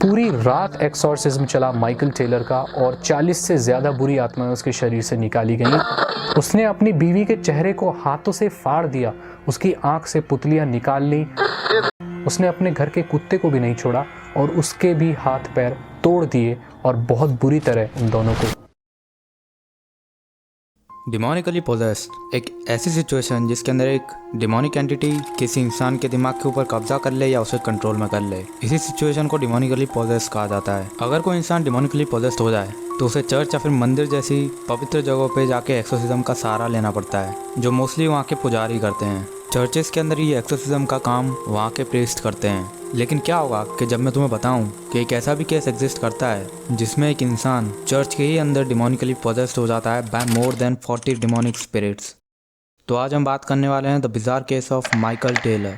पूरी रात एक्सॉर्सिज्म चला माइकल टेलर का और 40 से ज़्यादा बुरी आत्माएं उसके शरीर से निकाली गईं। उसने अपनी बीवी के चेहरे को हाथों से फाड़ दिया, उसकी आंख से पुतलियां निकाल ली। उसने अपने घर के कुत्ते को भी नहीं छोड़ा और उसके भी हाथ पैर तोड़ दिए और बहुत बुरी तरह उन दोनों को। डिमोनिकली पोजेस्ड एक ऐसी सिचुएशन जिसके अंदर एक डिमोनिक एंटिटी किसी इंसान के दिमाग के ऊपर कब्जा कर ले या उसे कंट्रोल में कर ले। इसी सिचुएशन को डिमोनिकली पोजेस्ड कहा जाता है। अगर कोई इंसान डिमोनिकली पोजेस्ड हो जाए तो उसे चर्च या फिर मंदिर जैसी पवित्र जगहों पे जाके एक्सोर्सिज्म का सहारा लेना पड़ता है, जो मोस्टली वहाँ के पुजारी करते हैं। चर्चेस के अंदर ये एक्सोर्सिज्म का काम वहाँ के प्रीस्ट करते हैं। लेकिन क्या होगा कि जब मैं तुम्हें बताऊं कि एक ऐसा भी केस एग्जिस्ट करता है जिसमें एक इंसान चर्च के ही अंदर डिमोनिकली पोजेस्ड हो जाता है by more than 40 demonic spirits. तो आज हम बात करने वाले हैं the bizarre case of Michael Taylor.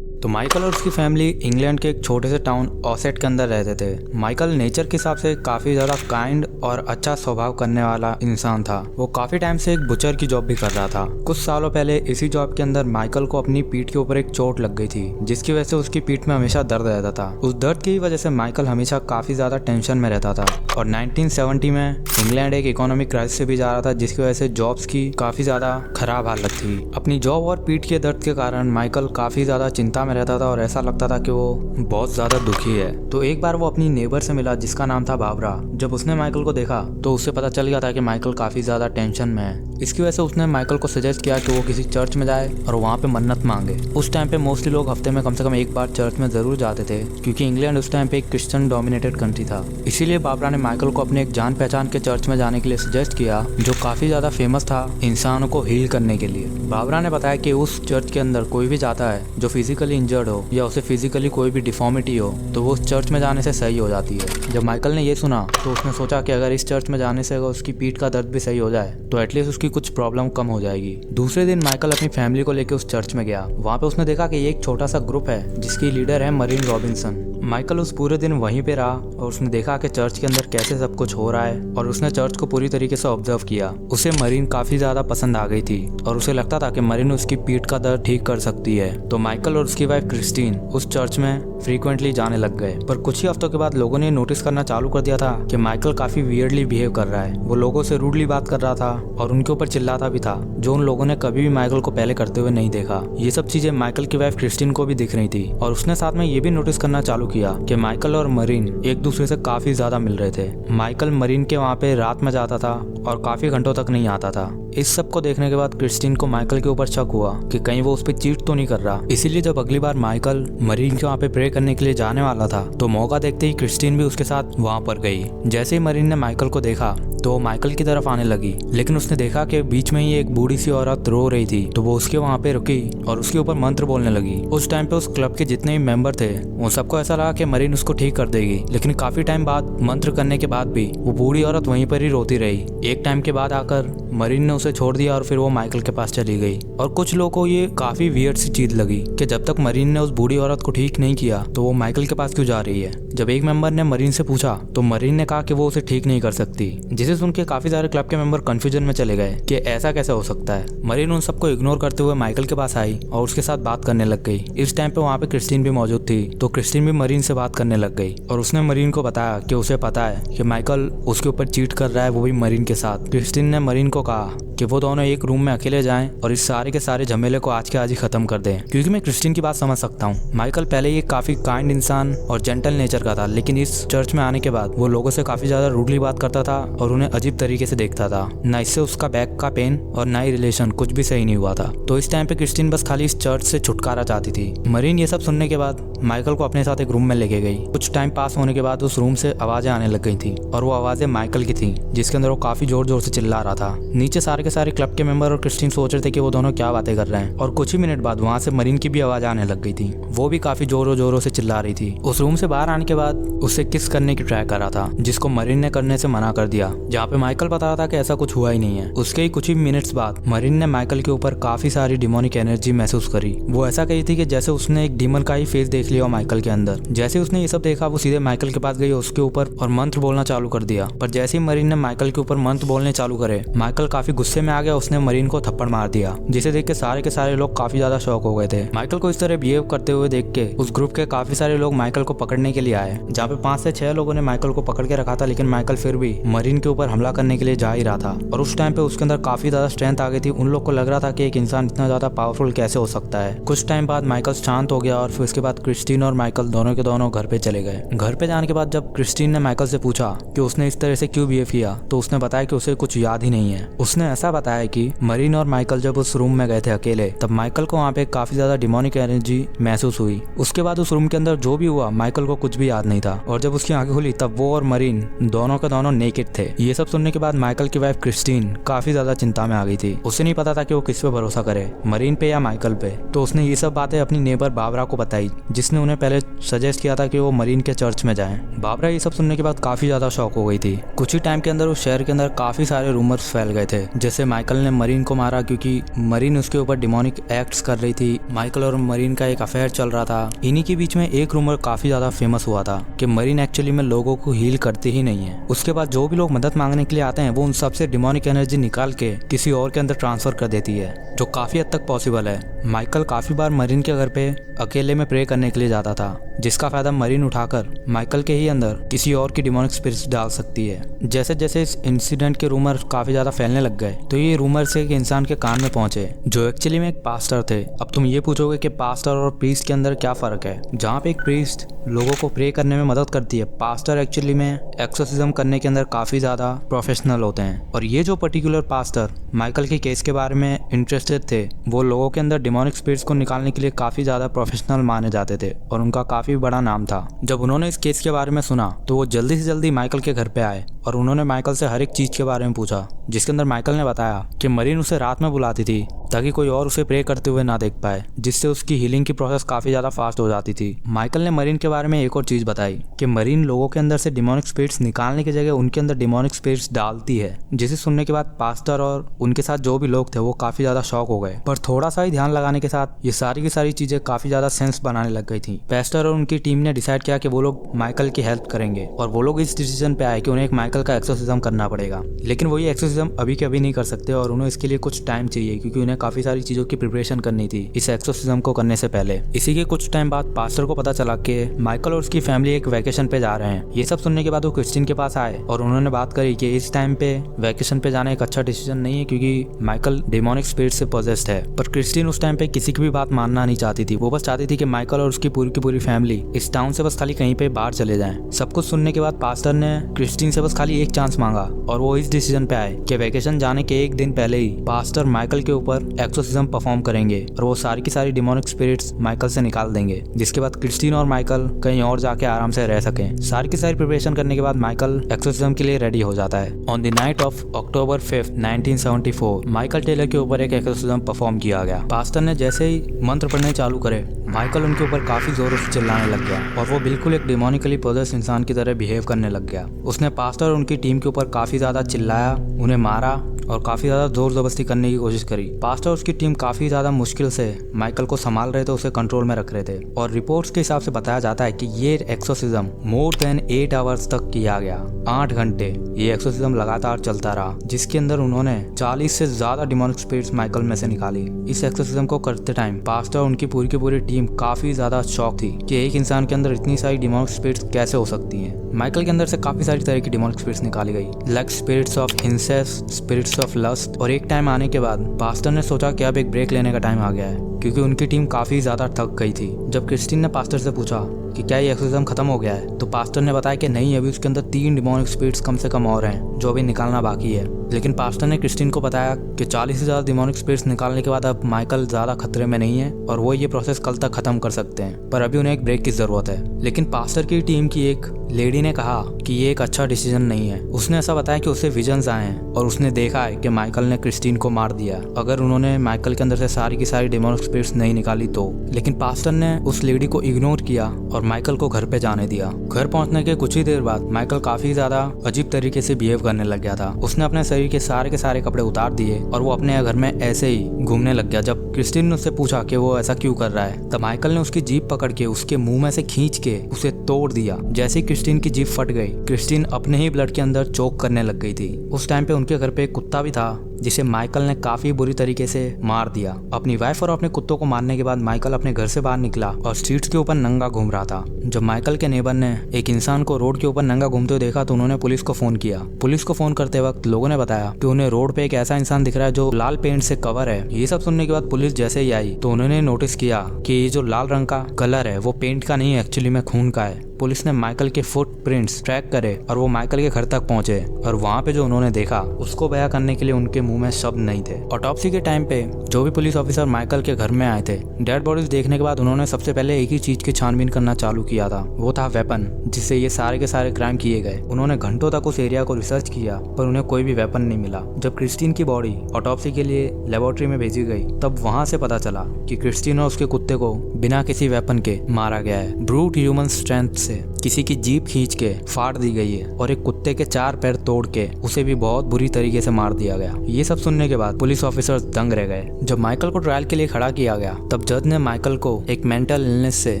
तो माइकल और उसकी फैमिली इंग्लैंड के एक छोटे से टाउन ऑसेट के अंदर रहते थे। माइकल नेचर के हिसाब से काफ़ी ज़्यादा काइंड और अच्छा स्वभाव करने वाला इंसान था। वो काफ़ी टाइम से एक बुचर की जॉब भी कर रहा था। कुछ सालों पहले इसी जॉब के अंदर माइकल को अपनी पीठ के ऊपर एक चोट लग गई थी, जिसकी वजह से उसकी पीठ में हमेशा दर्द रहता था। उस दर्द की वजह से माइकल हमेशा काफ़ी ज़्यादा टेंशन में रहता था और 1970 में इंग्लैंड एक इकोनॉमिक क्राइसिस से भी जा रहा था, जिसकी वजह से जॉब्स की काफ़ी ज़्यादा खराब हालत थी। अपनी जॉब और पीठ के दर्द के कारण माइकल काफ़ी ज़्यादा चिंता में रहता था और ऐसा लगता था कि वो बहुत ज़्यादा दुखी है। तो एक बार वो अपनी नेबर से मिला जिसका नाम था बाबरा। जब उसने माइकल को देखा तो उससे पता चल गया था कि माइकल काफ़ी ज़्यादा टेंशन में है। इसकी वजह से उसने माइकल को सजेस्ट किया कि वो किसी चर्च में जाए और वहाँ पे मन्नत मांगे। उस टाइम पे मोस्टली लोग हफ्ते में कम से कम एक बार चर्च में ज़रूर जाते थे, क्योंकि इंग्लैंड उस टाइम पे एक क्रिश्चियन डोमिनेटेड कंट्री था। इसीलिए बाबरा ने माइकल को अपने एक जान पहचान के चर्च में जाने के लिए सजेस्ट किया, जो काफ़ी ज़्यादा फेमस था इंसानों को हील करने के लिए। बाबरा ने बताया कि उस चर्च के अंदर कोई भी जाता है जो फिजिकली इंजर्ड हो या उसे फिजिकली कोई भी डिफॉर्मिटी हो तो वो उस चर्च में जाने से सही हो जाती है। जब माइकल ने ये सुना तो उसने सोचा कि अगर इस चर्च में जाने से अगर उसकी पीठ का दर्द भी सही हो जाए तो एटलीस्ट उसकी कुछ प्रॉब्लम कम हो जाएगी। दूसरे दिन माइकल अपनी फैमिली को लेकर उस चर्च में गया। वहाँ पे उसने देखा कि ये एक छोटा सा ग्रुप है जिसकी लीडर है मरीन रॉबिन्सन। माइकल उस पूरे दिन वहीं पे रहा और उसने देखा कि चर्च के अंदर कैसे सब कुछ हो रहा है और उसने चर्च को पूरी तरीके से ऑब्जर्व किया। उसे मरीन काफी ज्यादा पसंद आ गई थी और उसे लगता था कि मरीन उसकी पीठ का दर्द ठीक कर सकती है। तो माइकल और उसकी वाइफ क्रिस्टीन उस चर्च में फ्रीक्वेंटली जाने लग गए। पर कुछ ही हफ्तों के बाद लोगों ने नोटिस करना चालू कर दिया था कि माइकल काफी वियर्डली बिहेव कर रहा है। वो लोगों से रूडली बात कर रहा था और उनके ऊपर चिल्लाता भी था, जो उन लोगों ने कभी भी माइकल को पहले करते हुए नहीं देखा। ये सब चीजें माइकल की वाइफ क्रिस्टीन को भी दिख रही थी और उसने साथ में ये भी नोटिस करना चालू किया कि माइकल और मरीन एक दूसरे से काफी ज्यादा मिल रहे थे। माइकल मरीन के वहाँ पे रात में जाता था और काफी घंटों तक नहीं आता था। इस सब को देखने के बाद क्रिस्टीन को माइकल के ऊपर शक हुआ कि कहीं वो उस पर चीट तो नहीं कर रहा। इसीलिए जब अगली बार माइकल मरीन के वहाँ पे प्रे करने के लिए जाने वाला था तो मौका देखते ही क्रिस्टीन भी उसके साथ वहाँ पर गई। जैसे ही मरीन ने माइकल को देखा तो वो माइकल की तरफ आने लगी, लेकिन उसने देखा कि बीच में ही एक बूढ़ी सी औरत रो रही थी। तो वो उसके वहाँ पे रुकी और उसके ऊपर मंत्र बोलने लगी। उस टाइम पे उस क्लब के जितने भी मेंबर थे उन सबको ऐसा लगा कि मरीन उसको ठीक कर देगी, लेकिन काफी टाइम बाद मंत्र करने के बाद भी वो बूढ़ी औरत वहीं पर ही रोती रही। एक टाइम के बाद आकर मरीन ने उसे छोड़ दिया और फिर वो माइकल के पास चली गई। और कुछ लोगों को ये काफी वियर्ड सी चीज लगी कि जब तक मरीन ने उस बूढ़ी औरत को ठीक नहीं किया तो वो माइकल के पास क्यों जा रही है। जब एक मेंबर ने मरीन से पूछा तो मरीन ने कहा कि वो उसे ठीक नहीं कर सकती, जिसे सुन के काफी सारे क्लब के मेंबर कंफ्यूजन में चले गए कि ऐसा कैसे हो सकता है। मरीन उन सबको इग्नोर करते हुए माइकल के पास आई और उसके साथ बात करने लग गई। इस टाइम पे वहाँ पे क्रिस्टीन भी मौजूद थी, तो क्रिस्टीन भी मरीन से बात करने लग गई और उसने मरीन को बताया कि उसे पता है कि माइकल उसके ऊपर चीट कर रहा है, वो भी मरीन के साथ। क्रिस्टीन ने मरीन को कहा कि वो दोनों एक रूम में अकेले जाएं और इस सारे के सारे झमेले को आज के आज ही खत्म कर दें। क्योंकि मैं क्रिस्टीन की बात समझ सकता हूँ। माइकल पहले ये काफी काइंड इंसान और जेंटल नेचर का था, लेकिन इस चर्च में आने के बाद वो लोगों से काफी ज्यादा रूडली बात करता था और उन्हें अजीब तरीके से देखता था। ना इससे उसका बैक का पेन और ना ही रिलेशन कुछ भी सही नहीं हुआ था। तो इस टाइम पे क्रिस्टीन बस खाली इस चर्च से छुटकारा चाहती थी। मरीन ये सब सुनने के बाद माइकल को अपने साथ एक रूम में लेके गई। कुछ टाइम पास होने के बाद उस रूम से आवाजें आने लग गई थी और वो आवाजें माइकल की थी, जिसके अंदर वो काफी जोर जोर से चिल्ला रहा था। नीचे सारे के सारे क्लब के मेंबर और क्रिस्टीन सोच रहे थे कि वो दोनों क्या बातें कर रहे हैं और कुछ ही मिनट बाद वहाँ से मरीन की भी आवाज आने लग गई थी। वो भी काफी जोरों जोरों से चिल्ला रही थी। उस रूम से बाहर आने के बाद उससे किस करने की ट्राई कर रहा था, जिसको मरीन ने करने से मना कर दिया, जहाँ पे माइकल बता रहा था कि ऐसा कुछ हुआ ही नहीं है। उसके ही कुछ ही मिनट्स बाद मरीन ने माइकल के ऊपर काफी सारी डिमोनिक एनर्जी महसूस करी। वो ऐसा कही थी कि जैसे उसने एक डीमन का ही फेस देख लिया माइकल के अंदर। जैसे उसने ये सब देखा वो सीधे माइकल के पास गई उसके ऊपर और मंत्र बोलना चालू कर दिया। पर जैसे ही मरीन ने माइकल के ऊपर मंत्र बोलने चालू करे, माइकल काफी गुस्से गुस्से में आ गया, उसने मरीन को थप्पड़ मार दिया, जिसे देख के सारे लोग काफी ज्यादा शॉक हो गए थे। माइकल को इस तरह बिहेव करते हुए देख के उस ग्रुप के काफी सारे लोग माइकल को पकड़ने के लिए आए, जहाँ पे 5 से 6 लोगों ने माइकल को पकड़ के रखा था, लेकिन माइकल फिर भी मरीन के ऊपर हमला करने के लिए जा ही रहा था। और उस टाइम पे उसके अंदर काफी ज्यादा स्ट्रेंथ आ गई थी। उन लोग को लग रहा था कि एक इंसान इतना ज्यादा पावरफुल कैसे हो सकता है। कुछ टाइम बाद माइकल शांत हो गया और फिर उसके बाद क्रिस्टीन और माइकल दोनों के दोनों घर पे चले गए। घर पे जाने के बाद जब क्रिस्टीन ने माइकल से पूछा कि उसने इस तरह से क्यों बिहेव किया, तो उसने बताया कि उसे कुछ याद ही नहीं है। उसने ऐसा बताया कि मरीन और माइकल जब उस रूम में गए थे अकेले, तब माइकल को वहाँ पे काफी ज्यादा डिमोनिक एनर्जी महसूस हुई। उसके बाद उस रूम के अंदर जो भी हुआ माइकल को कुछ भी याद नहीं था, और जब उसकी आंखें खुली तब वो और मरीन दोनों के दोनों नेकेड थे। ये सब सुनने के बाद माइकल की वाइफ क्रिस्टीन काफी ज्यादा चिंता में आ गई थी। उसे नहीं पता था कि वो किस पे भरोसा करे, मरीन पे या माइकल पे। तो उसने ये सब बातें अपनी नेबर बाबरा को बताई, जिसने उन्हें पहले सजेस्ट किया था कि वो मरीन के चर्च में जाएं। बाबरा ये सब सुनने के बाद काफी ज्यादा शॉक हो गई थी। कुछ ही टाइम के अंदर उस शहर के अंदर काफी सारे रूमर्स फैल गए थे, जैसे माइकल ने मरीन को मारा क्योंकि मरीन उसके ऊपर डिमोनिक एक्ट्स कर रही थी। माइकल और मरीन का एक अफेयर चल रहा था। इन्हीं के बीच में एक रूमर काफी ज्यादा फेमस हुआ था कि मरीन एक्चुअली में लोगों को हील करती ही नहीं है। उसके बाद जो भी लोग मदद मांगने के लिए आते हैं वो उन सबसे डिमोनिक एनर्जी निकाल के किसी और के अंदर ट्रांसफर कर देती है, जो काफी हद तक पॉसिबल है। माइकल काफी बार मरीन के घर पे अकेले में प्रे करने के लिए जाता था, जिसका फायदा मरीन उठाकर माइकल के ही अंदर किसी और की डिमोनिक स्पिरिट्स डाल सकती है। जैसे जैसे इस इंसिडेंट के रूमर काफी ज्यादा फैलने लग गए, तो ये रूमर से एक इंसान के कान में पहुंचे, जो एक्चुअली में एक पास्टर थे। अब तुम ये पूछोगे कि पास्टर और प्रीस्ट के अंदर क्या फर्क है। जहाँ पे एक प्रीस्ट लोगों को प्रे करने में मदद करती है, पास्टर एक्चुअली में एक्सोर्सिज्म करने के अंदर काफी ज्यादा प्रोफेशनल होते हैं। और ये जो पर्टिकुलर पास्टर माइकल के केस के बारे में इंटरेस्टेड थे, वो लोगों के अंदर डिमोनिक स्पिरिट्स को निकालने के लिए काफी ज्यादा प्रोफेशनल माने जाते थे और उनका काफी बड़ा नाम था। जब उन्होंने इस केस के बारे में सुना तो वो जल्दी से जल्दी माइकल के घर पे आए और उन्होंने माइकल से हर एक चीज के बारे में पूछा, जिसके अंदर माइकल ने बताया कि मरीन उसे रात में बुलाती थी ताकि कोई और उसे प्रे करते हुए ना देख पाए, जिससे उसकी हीलिंग की प्रोसेस काफी ज्यादा फास्ट हो जाती थी। माइकल ने मरीन के बारे में एक और चीज बताई कि मरीन लोगों के अंदर से डिमोनिक स्पिरिट्स निकालने की जगह उनके अंदर डिमोनिक स्पिरिट्स डालती है, जिसे सुनने के बाद पास्टर और उनके साथ जो भी लोग थे वो काफी ज्यादा शॉक हो गए। पर थोड़ा सा ही ध्यान लगाने के साथ ये सारी की सारी चीजें काफी ज्यादा सेंस बनाने लग गई थी। पास्टर और उनकी टीम ने डिसाइड किया कि वो लोग माइकल की हेल्प करेंगे, और वो लोग इस डिसीजन पे आए कि उन्हें एक माइकल का एक्सोर्सिज्म करना पड़ेगा। लेकिन वो ये एक्सोर्सिज्म अभी के अभी नहीं कर सकते और उन्हें इसके लिए कुछ टाइम चाहिए, क्योंकि उन्हें काफी सारी चीजों की प्रिपरेशन करनी थी इस एक्सोर्सिज्म को करने से पहले। इसी के कुछ टाइम बाद पास्टर को पता चला कि माइकल और उसकी फैमिली एक वैकेशन पे जा रहे हैं। ये सब सुनने के बाद वो क्रिस्टीन के पास आए और उन्होंने बात करी कि इस टाइम पे वैकेशन पे जाना एक अच्छा डिसीजन नहीं है, क्योंकि माइकल डिमोनिक स्पिरिट से पोजेस्ड है। पर क्रिस्टीन उस टाइम पे किसी की भी बात मानना नहीं चाहती थी। वो बस चाहती थी कि माइकल और उसकी पूरी की पूरी फैमिली इस टाउन से बस खाली कहीं पे बाहर चले जाएं। सब कुछ सुनने के बाद पास्टर ने क्रिस्टीन से बस खाली एक चांस मांगा और वो इस डिसीजन पे आए कि वैकेशन जाने के एक दिन पहले ही पास्टर माइकल के ऊपर एक्सोर्सिज्म परफॉर्म करेंगे और वो सारी की सारी डिमोनिक स्पिरिट्स माइकल से निकाल देंगे, जिसके बाद क्रिस्टीन और माइकल कहीं और जाके आराम से रह सकें। सारी की सारी प्रिपरेशन करने के बाद माइकल एक्सोर्सिज्म के लिए रेडी हो जाता है। On the night of October 5, 1974 Michael Taylor के ऊपर एक एक्सोर्सिज्म परफॉर्म किया गया। पास्टर ने जैसे ही मंत्र पढ़ने चालू करे, माइकल उनके ऊपर काफी जोरों से चिल्लाने लग गया और वो बिल्कुल एक डिमोनिकली पोजेस्ड इंसान की तरह बिहेव करने लग गया। उसने पास्टर और उनकी टीम के ऊपर काफी ज्यादा चिल्लाया, उन्हें मारा और काफी ज्यादा जोर जबरदस्ती करने की कोशिश करी। पास्टर और उसकी टीम काफी ज्यादा मुश्किल से माइकल को संभाल रहे थे, उसे कंट्रोल में रख रहे थे। और रिपोर्ट्स के हिसाब से बताया जाता है कि ये एक्सोर्सिज्म मोर देन 8 आवर्स तक किया गया। 8 घंटे ये एक्सोर्सिज्म लगातार चलता रहा, जिसके अंदर उन्होंने 40 से ज्यादा डिमोनिक स्पिरिट्स माइकल में से निकाली। इस एक्सोर्सिज्म को करते टाइम पास्टर और उनकी पूरी की पूरी टीम काफी ज्यादा शॉक थी कि एक इंसान के अंदर इतनी सारी डिमोनिक स्पिरिट्स कैसे हो सकती हैं। माइकल के अंदर से काफी सारी तरह की डिमोनिक स्पिरिट्स निकाली गई, like spirits of incest, spirits of lust. और एक टाइम आने के बाद पास्टर ने सोचा कि अब एक ब्रेक लेने का टाइम आ गया है, क्योंकि उनकी टीम काफी ज्यादा थक गई थी। जब क्रिस्टीन ने पास्टर से पूछा कि क्या ये एक्सोर्सिज्म खत्म हो गया है, तो पास्टर ने बताया कि नहीं, अभी उसके अंदर 3 डिमोनिक स्पिरिट्स कम से कम और हैं जो अभी निकालना बाकी है। लेकिन पास्टर ने क्रिस्टीन को बताया कि 40 से ज्यादा डिमोनिक स्पिरिट्स निकालने के बाद अब माइकल ज्यादा खतरे में नहीं है और वो ये प्रोसेस कल तक खत्म कर सकते हैं, पर अभी उन्हें एक ब्रेक की जरूरत है। लेकिन पास्टर की टीम की एक लेडी ने कहा कि ये एक अच्छा डिसीजन नहीं है। उसने ऐसा बताया कि उसे विजन्स आए हैं और उसने देखा है कि माइकल ने क्रिस्टीन को मार दिया, अगर उन्होंने माइकल के अंदर से सारी की सारी डिमोनिक स्पिरिट्स नहीं निकाली तो। लेकिन पास्टर ने उस लेडी को इग्नोर किया और माइकल को घर पे जाने दिया। घर पहुंचने के कुछ ही देर बाद माइकल काफी ज्यादा अजीब तरीके से बिहेव करने लग गया था। उसने अपने शरीर के सारे कपड़े उतार दिए और वो अपने घर में ऐसे ही घूमने लग गया। जब क्रिस्टीन ने उससे पूछा कि वो ऐसा क्यों कर रहा है, तब माइकल ने उसकी जीभ पकड़ के उसके मुंह में से खींच के उसे तोड़ दिया। जैसे ही क्रिस्टीन की जीभ फट गई, क्रिस्टीन अपने ही ब्लड के अंदर चोक करने लग गई थी। उस टाइम पे उनके घर पे एक कुत्ता भी था जिसे माइकल ने काफी बुरी तरीके से मार दिया। अपनी वाइफ और अपने कुत्तों को मारने के बाद माइकल अपने घर से बाहर निकला और स्ट्रीट्स के ऊपर नंगा घूम रहा था। जब माइकल के नेबर ने एक इंसान को रोड के ऊपर नंगा घूमते हुए देखा तो उन्होंने पुलिस को फोन किया। पुलिस को फोन करते वक्त लोगों ने बताया कि उन्हें रोड पे एक ऐसा इंसान दिख रहा है जो लाल पेंट से कवर है। ये सब सुनने के बाद पुलिस जैसे ही आई तो उन्होंने नोटिस किया कि ये जो लाल रंग का कलर है वो पेंट का नहीं है, एक्चुअली में खून का है। पुलिस ने माइकल के फुटप्रिंट्स ट्रैक करे और वो माइकल के घर तक पहुंचे और वहाँ पे जो उन्होंने देखा उसको बयां करने के लिए उनके मुंह में शब्द नहीं थे। ऑटोप्सी के टाइम पे जो भी पुलिस ऑफिसर माइकल के घर में आए थे, डेड बॉडीज देखने के बाद उन्होंने सबसे पहले एक ही चीज की छानबीन करना चालू किया था, वो था वेपन जिससे ये सारे के सारे क्राइम किए गए। उन्होंने घंटों तक उस एरिया को रिसर्च किया पर उन्हें कोई भी वेपन नहीं मिला। जब क्रिस्टीन की बॉडी ऑटोप्सी के लिए लेबोरेटरी में भेजी गई तब वहाँ से पता चला कि क्रिस्टीन और उसके कुत्ते को बिना किसी वेपन के मारा गया है। ब्रूट ह्यूमन स्ट्रेंथ से किसी की जीभ खींच के फाड़ दी गई है और एक कुत्ते के 4 पैर तोड़ के उसे भी बहुत बुरी तरीके से मार दिया गया। ये सब सुनने के बाद पुलिस ऑफिसर्स दंग रह गए। जब माइकल को ट्रायल के लिए खड़ा किया गया तब जज ने माइकल को एक मेंटल इलनेस से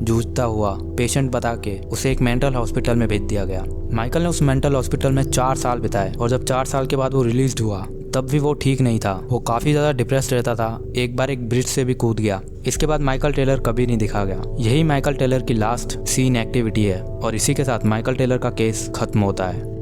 जूझता हुआ पेशेंट बता के उसे एक मेंटल हॉस्पिटल में भेज दिया गया। माइकल ने उस मेंटल हॉस्पिटल में 4 साल बिताए और जब 4 साल के बाद वो रिलीज हुआ तब भी वो ठीक नहीं था। वो काफ़ी ज़्यादा डिप्रेस्ड रहता था। एक बार एक ब्रिज से भी कूद गया। इसके बाद माइकल टेलर कभी नहीं दिखा गया। यही माइकल टेलर की लास्ट सीन एक्टिविटी है और इसी के साथ माइकल टेलर का केस खत्म होता है।